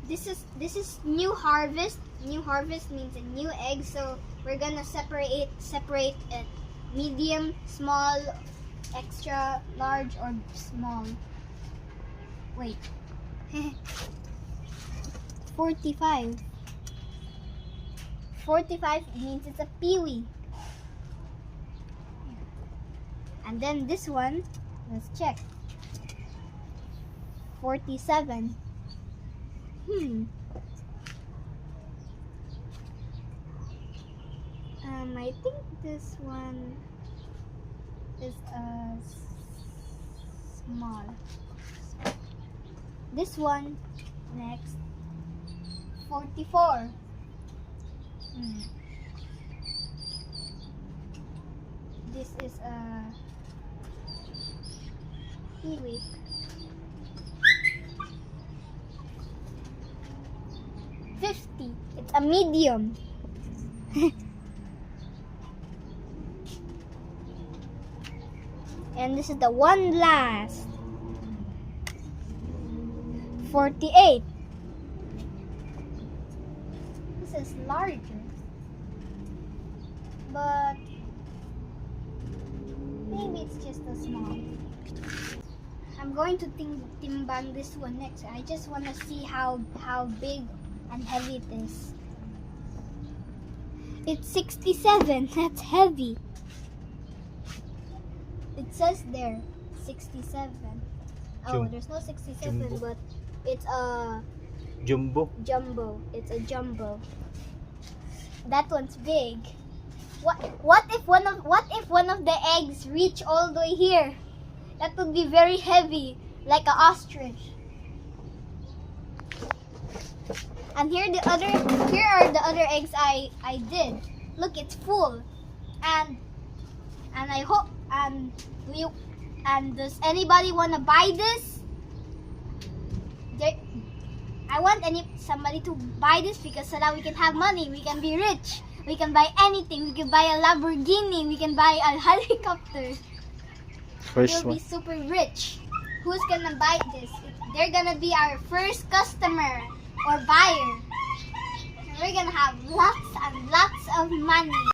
this is new harvest. New harvest means a new egg, so we're gonna separate it. Medium, small, extra large, or small. Wait. 45. 45 means it's a peewee. And then this one, let's check. 47. I think this one is small. This one next. 44. This is a kiwi. 50. It's a medium. And this is the one last. 48. This is larger. But maybe it's just a small. I'm going to timbang this one next. I just want to see how big and heavy it is. It's 67. That's heavy. It says there 67. Oh, there's no 67, Jumbo. but it's a Jumbo. jumbo. It's a jumbo. That one's big. What if one of the eggs reach all the way here? That would be very heavy, like an ostrich. And here are the other eggs I did. Look, it's full. And I hope does anybody want to buy this? I want somebody to buy this because so that we can have money, we can be rich. We can buy anything. We can buy a Lamborghini. We can buy a helicopter. First We'll one. be super rich. Who's gonna buy this? They're gonna be our first customer or buyer. And we're gonna have lots and lots of money.